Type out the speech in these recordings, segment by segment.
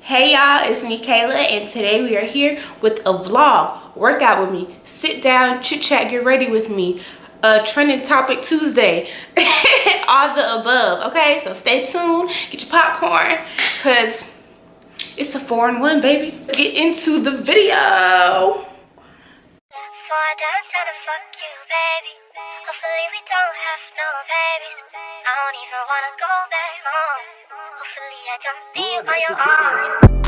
Hey y'all, it's me Kayla, and today we are here with a vlog. Workout with me, sit down, chit chat, get ready with me. Trending topic Tuesday, all the above. Okay, so stay tuned, get your popcorn, cause it's a 4-in-1, baby. Let's get into the video. Hopefully we don't have no babies. I don't even wanna go back home. Hopefully I don't be on your own.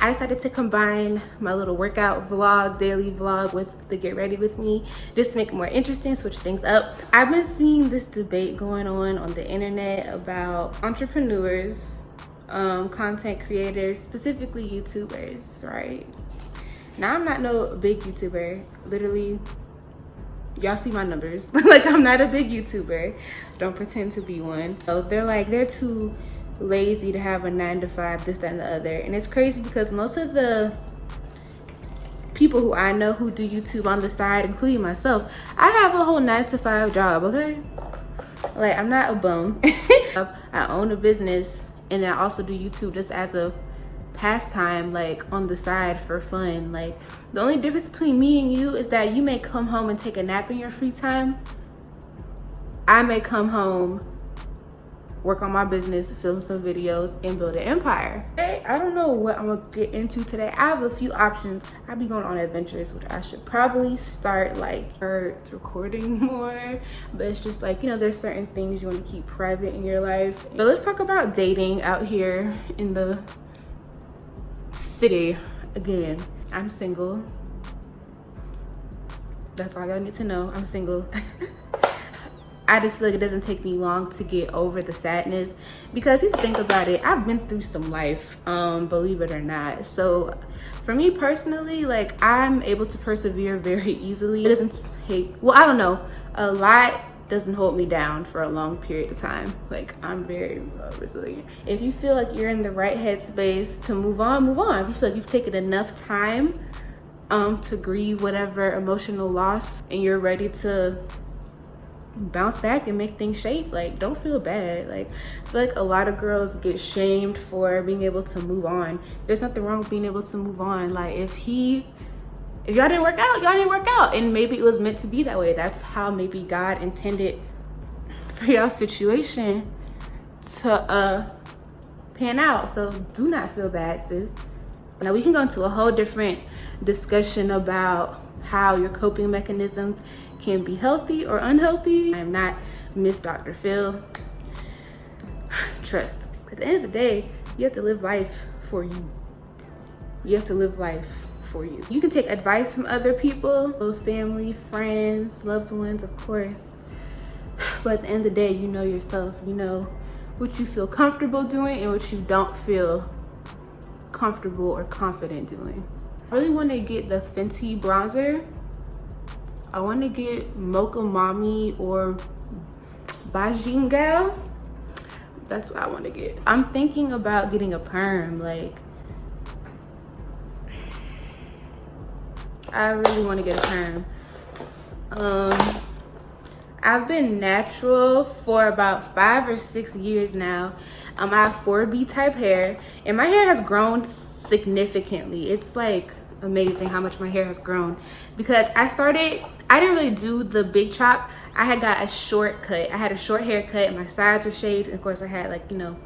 I decided to combine my little workout vlog, daily vlog with the get ready with me, just to make it more interesting, switch things up. I've been seeing this debate going on the internet about entrepreneurs, content creators, specifically YouTubers, right? Now I'm not no big YouTuber, literally, y'all see my numbers. Like, I'm not a big YouTuber, don't pretend to be one. So they're too lazy to have a 9-to-5, this, that, and the other. And it's crazy because most of the people who I know who do YouTube on the side, including myself, I have a whole 9-to-5 job, okay? Like, I'm not a bum. I own a business, and then I also do YouTube just as a pastime, like on the side for fun. Like, the only difference between me and you is that you may come home and take a nap in your free time. I may come home, work on my business, film some videos, and build an empire. Okay, I don't know what I'm gonna get into today. I have a few options. I'll be going on adventures, which I should probably start recording more, but it's just like, you know, there's certain things you want to keep private in your life. So let's talk about dating out here in the city again. I'm single. That's all y'all need to know. I'm single. I just feel like it doesn't take me long to get over the sadness, because if you think about it, I've been through some life, believe it or not. So for me personally, like, I'm able to persevere very easily. It doesn't take, well, I don't know, a lot doesn't hold me down for a long period of time. Like, I'm very resilient. If you feel like you're in the right headspace to move on, move on. If you feel like you've taken enough time to grieve whatever emotional loss and you're ready to bounce back and make things shape, like, don't feel bad. Like, I feel like a lot of girls get shamed for being able to move on. There's nothing wrong with being able to move on. Like, if y'all didn't work out, y'all didn't work out, and maybe it was meant to be that way. That's how maybe God intended for y'all situation to pan out. So do not feel bad, sis. Now we can go into a whole different discussion about how your coping mechanisms can be healthy or unhealthy. I'm not Miss Dr. Phil. Trust. At the end of the day, you have to live life for you. You have to live life for you. You can take advice from other people, family, friends, loved ones, of course. But at the end of the day, you know yourself. You know what you feel comfortable doing and what you don't feel comfortable or confident doing. I really want to get the Fenty bronzer. I want to get Mocha Mommy or Bajingal. That's what I want to get. I'm thinking about getting a perm. Like, I really want to get a perm. I've been natural for about 5 or 6 years now. I have 4B type hair, and my hair has grown significantly. It's like amazing how much my hair has grown, because I didn't really do the big chop. I had got a short cut. I had a short haircut and my sides were shaved, and of course I had, like, you know,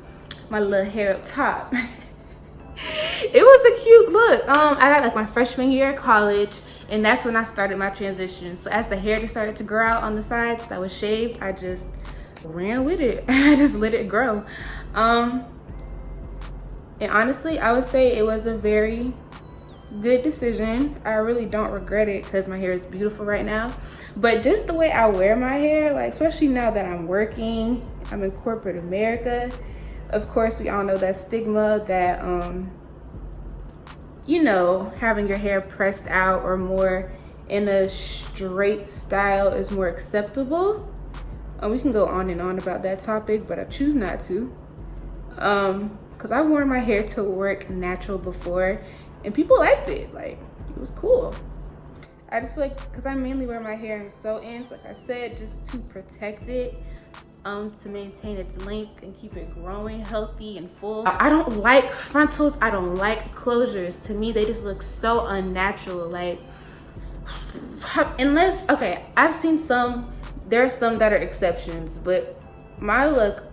my little hair up top. It was a cute look. I got like my freshman year of college, and that's when I started my transition. So as the hair just started to grow out on the sides that was shaved, I just ran with it. I just let it grow. And honestly, I would say it was a very good decision. I really don't regret it because my hair is beautiful right now. But just the way I wear my hair, like, especially now that I'm working, I'm in corporate America. Of course, we all know that stigma that you know, having your hair pressed out or more in a straight style is more acceptable. We can go on and on about that topic, but I choose not to. Because I wore my hair to work natural before and people liked it. Like, it was cool. I just feel like, because I mainly wear my hair in sew ends, like I said, just to protect it, to maintain its length and keep it growing healthy and full. I don't like frontals. I don't like closures. To me, they just look so unnatural. Like, unless, okay, I've seen some, there are some that are exceptions, but my look,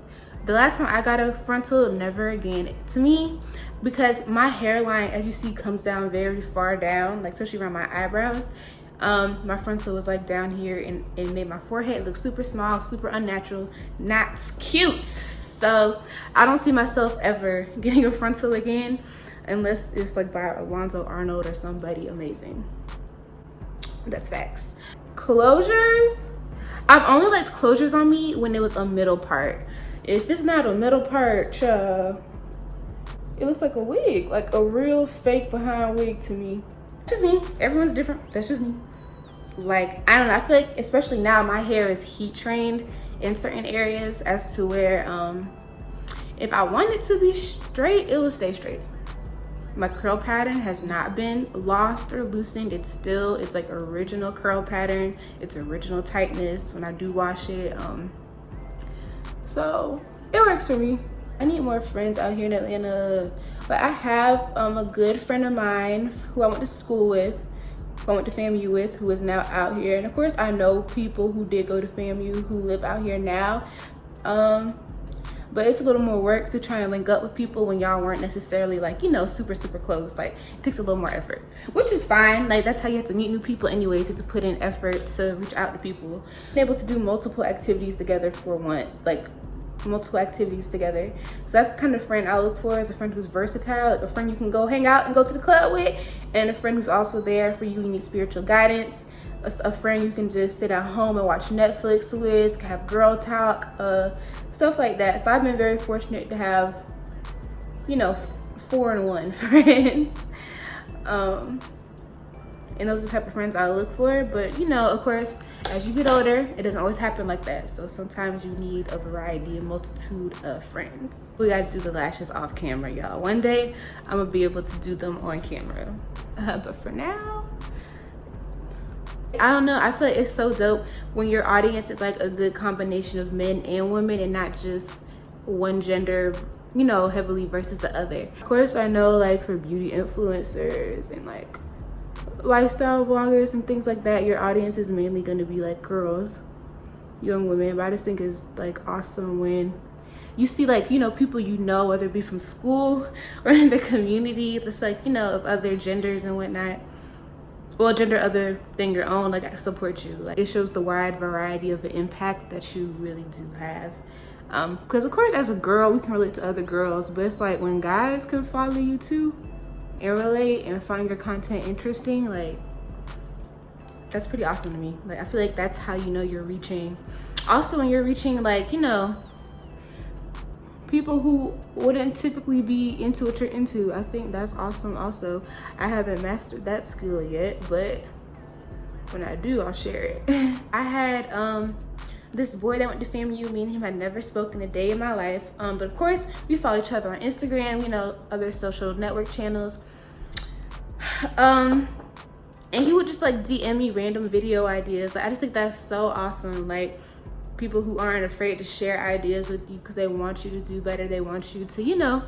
the last time I got a frontal, never again. To me, because my hairline, as you see, comes down very far down, like especially around my eyebrows. My frontal was like down here and it made my forehead look super small, super unnatural, not cute. So I don't see myself ever getting a frontal again unless it's like by Alonzo Arnold or somebody amazing. That's facts. Closures, I've only liked closures on me when it was a middle part. If it's not a middle part, it looks like a wig, like a real fake behind wig to me. Just me. Everyone's different. That's just me. Like, I don't know. I feel like, especially now, my hair is heat trained in certain areas as to where, if I want it to be straight, it will stay straight. My curl pattern has not been lost or loosened. It's like original curl pattern. It's original tightness when I do wash it. So it works for me. I need more friends out here in Atlanta. But I have a good friend of mine who I went to school with, who I went to FAMU with, who is now out here. And of course, I know people who did go to FAMU who live out here now. But it's a little more work to try and link up with people when y'all weren't necessarily like, you know, super close. Like, it takes a little more effort, which is fine. Like, that's how you have to meet new people anyway, to put in effort to reach out to people. Being able to do multiple activities together for one, like multiple activities together. So that's the kind of friend I look for, is a friend who's versatile, like a friend you can go hang out and go to the club with, and a friend who's also there for you when you need spiritual guidance. A friend you can just sit at home and watch Netflix with, have girl talk, stuff like that. So I've been very fortunate to have, you know, 4-in-1 friends. And those are the type of friends I look for. But, you know, of course, as you get older, it doesn't always happen like that. So sometimes you need a variety, a multitude of friends. We gotta do the lashes off camera, y'all. One day, I'm gonna be able to do them on camera. But for now, I don't know, I feel like it's so dope when your audience is like a good combination of men and women and not just one gender, you know, heavily versus the other. Of course, I know like for beauty influencers and like lifestyle bloggers and things like that, your audience is mainly going to be like girls, young women. But I just think it's like awesome when you see like, you know, people you know, whether it be from school or in the community, just like, you know, of other genders and whatnot, well, gender other than your own, like I support you. Like, it shows the wide variety of the impact that you really do have. Because of course, as a girl, we can relate to other girls, but it's like when guys can follow you too and relate and find your content interesting, like that's pretty awesome to me. Like, I feel like that's how you know you're reaching. Also, when you're reaching like, you know, people who wouldn't typically be into what you're into, I think that's awesome. Also, I haven't mastered that skill yet, but when I do, I'll share it. I had this boy that went to FAMU. Me and him had never spoken a day in my life, but of course we follow each other on Instagram, you know, other social network channels. And he would just like DM me random video ideas. Like, I just think that's so awesome. Like, people who aren't afraid to share ideas with you because they want you to do better. They want you to, you know,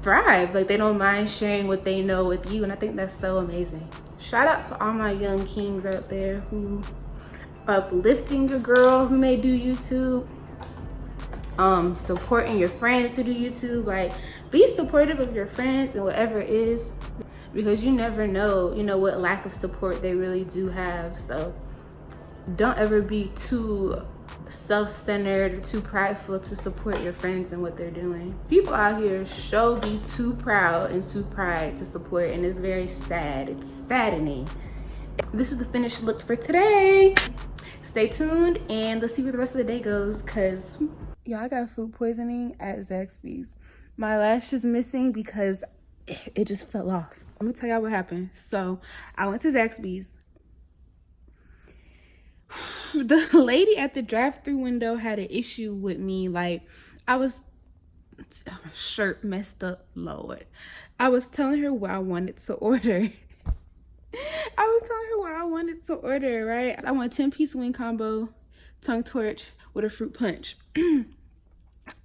thrive. Like, they don't mind sharing what they know with you. And I think that's so amazing. Shout out to all my young kings out there who are uplifting your girl who may do YouTube, supporting your friends who do YouTube. Like, be supportive of your friends and whatever it is, because you never know, you know, what lack of support they really do have. So don't ever be too self-centered or too prideful to support your friends and what they're doing. People out here be too proud and too pride to support, and it's very sad. It's saddening. This is the finished look for today. Stay tuned and let's see where the rest of the day goes, because y'all, I got food poisoning at Zaxby's. My lash is missing because it just fell off. Let me tell y'all what happened. So I went to Zaxby's. The lady at the drive-thru window had an issue with me. Like, I was My shirt messed up, Lord. I was telling her what I wanted to order. Right? I want a 10-piece wing combo, tongue torch with a fruit punch.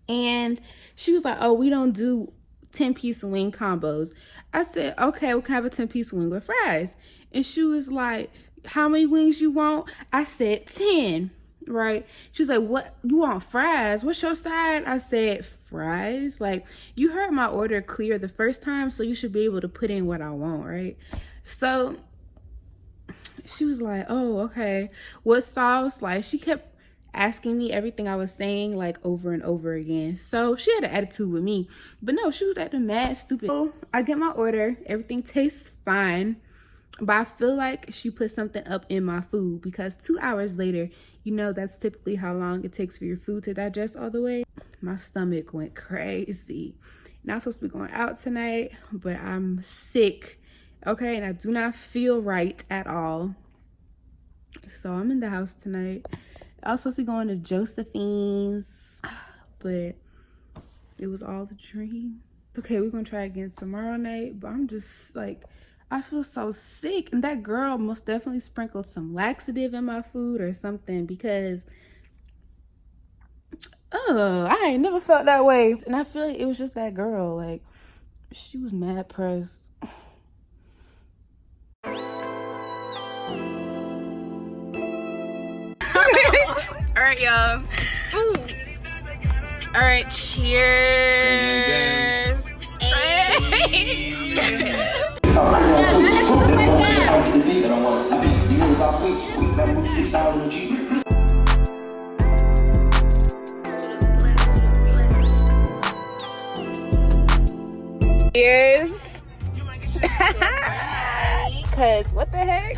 And she was like, oh, we don't do 10-piece wing combos. I said, okay, we can have a 10-piece wing with fries. And she was like, how many wings you want? I said 10, right? She was like, what, you want fries? What's your side? I said, fries? Like, you heard my order clear the first time, so you should be able to put in what I want, right? So she was like, oh, okay. What sauce? Like, she kept asking me everything I was saying, like, over and over again. So she had an attitude with me. But no, she was acting mad stupid. So I get my order. Everything tastes fine. But I feel like she put something up in my food, because 2 hours later, you know, that's typically how long it takes for your food to digest all the way. My stomach went crazy. Not supposed to be going out tonight, but I'm sick. Okay, and I do not feel right at all. So I'm in the house tonight. I was supposed to be going to Josephine's, but it was all a dream. Okay, we're gonna try again tomorrow night, but I'm just like, I feel so sick. And that girl most definitely sprinkled some laxative in my food or something, because I ain't never felt that way. And I feel like it was just that girl. Like, she was mad pressed. All right, y'all. All right, cheers. Cheers. Cause what the heck?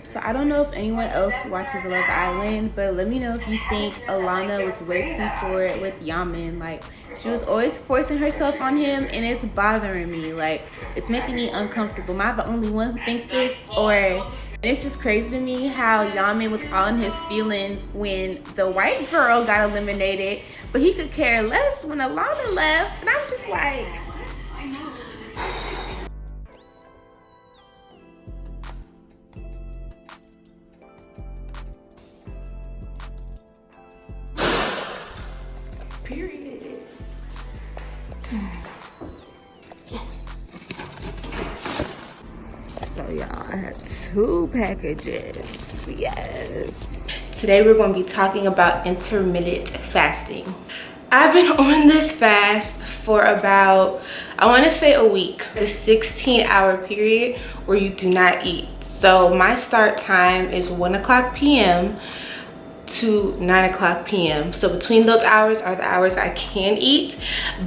So I don't know if anyone else watches Love Island, but let me know if you think Alana was way too forward with Yamin. Like, she was always forcing herself on him, and it's bothering me. Like, it's making me uncomfortable. Am I the only one who thinks this? Or it's just crazy to me how Yamin was all in his feelings when the white girl got eliminated, but he could care less when Alana left. And I'm just like, period. Yes. So y'all, I had 2 packages. Yes. Today we're going to be talking about intermittent fasting. I've been on this fast for about, I want to say a week. The 16-hour period where you do not eat. So my start time is 1:00 p.m. to 9:00 p.m. So between those hours are the hours I can eat,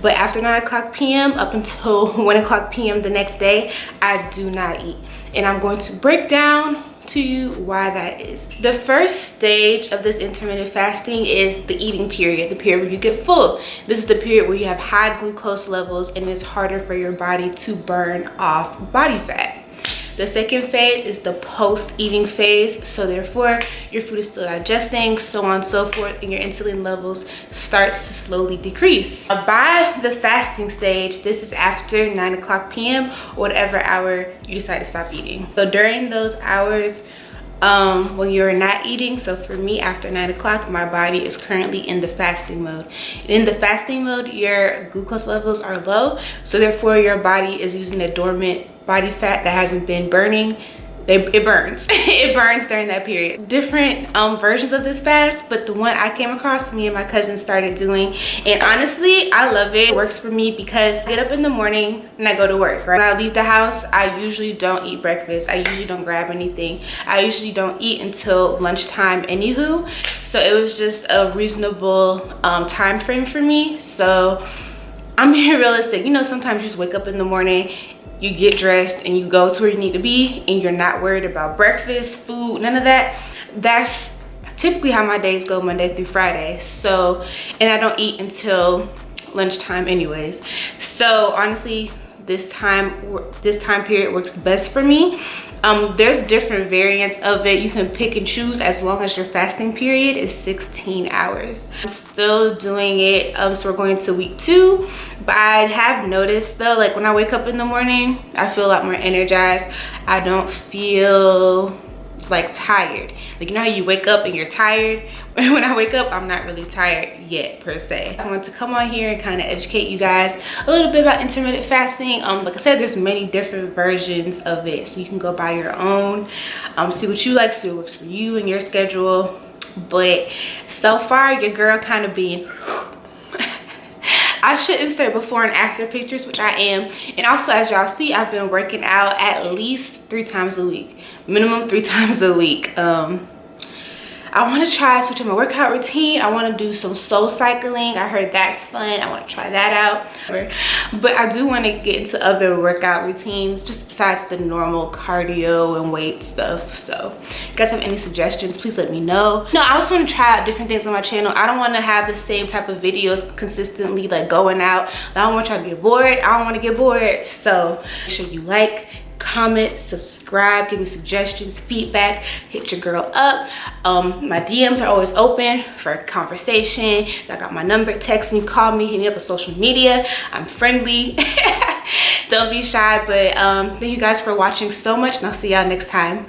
but after 9:00 p.m. up until 1:00 p.m. the next day, I do not eat. And I'm going to break down to you why that is. The first stage of this intermittent fasting is the eating period, the period where you get full. This is the period where you have high glucose levels and it's harder for your body to burn off body fat. The second phase is the post-eating phase. So therefore, your food is still digesting, so on and so forth, and your insulin levels start to slowly decrease. By the fasting stage, this is after 9:00 p.m. or whatever hour you decide to stop eating. So during those hours, when you're not eating, so for me, after 9:00, my body is currently in the fasting mode. In the fasting mode, your glucose levels are low, so therefore your body is using the dormant body fat that hasn't been burning. It burns. It burns during that period. Different versions of this fast, but the one I came across, me and my cousin started doing, and honestly, I love it. It works for me because I get up in the morning and I go to work, right? When I leave the house, I usually don't eat breakfast. I usually don't grab anything. I usually don't eat until lunchtime anywho. So it was just a reasonable time frame for me. So I'm being realistic. You know, sometimes you just wake up in the morning, you get dressed and you go to where you need to be, and you're not worried about breakfast, food, none of that. That's typically how my days go Monday through Friday. So, and I don't eat until lunchtime anyways. So honestly, this time period works best for me. There's different variants of it. You can pick and choose as long as your fasting period is 16 hours. I'm still doing it, so we're going to week 2. But I have noticed though, like when I wake up in the morning, I feel a lot more energized. I don't feel like tired. Like, you know how you wake up and you're tired? When I wake up, I'm not really tired yet per se. I wanted to come on here and kind of educate you guys a little bit about intermittent fasting. Like I said, there's many different versions of it, so you can go buy your own, see what you like, see what works for you and your schedule. But so far, your girl kind of being I should insert before and after pictures, which I am. And also, as y'all see, I've been working out at least 3 times a week, minimum 3 times a week. I want to try switching my workout routine. I want to do some soul cycling. I heard that's fun. I want to try that out. But I do want to get into other workout routines, just besides the normal cardio and weight stuff. So if you guys have any suggestions, please let me know. No, I just want to try out different things on my channel. I don't want to have the same type of videos consistently, like going out. I don't want y'all to get bored. I don't want to get bored. So make sure you like, comment, subscribe, give me suggestions, feedback, hit your girl up. My DMs are always open for conversation. I got my number, text me, call me, hit me up on social media. I'm friendly. Don't be shy. But thank you guys for watching so much, and I'll see y'all next time.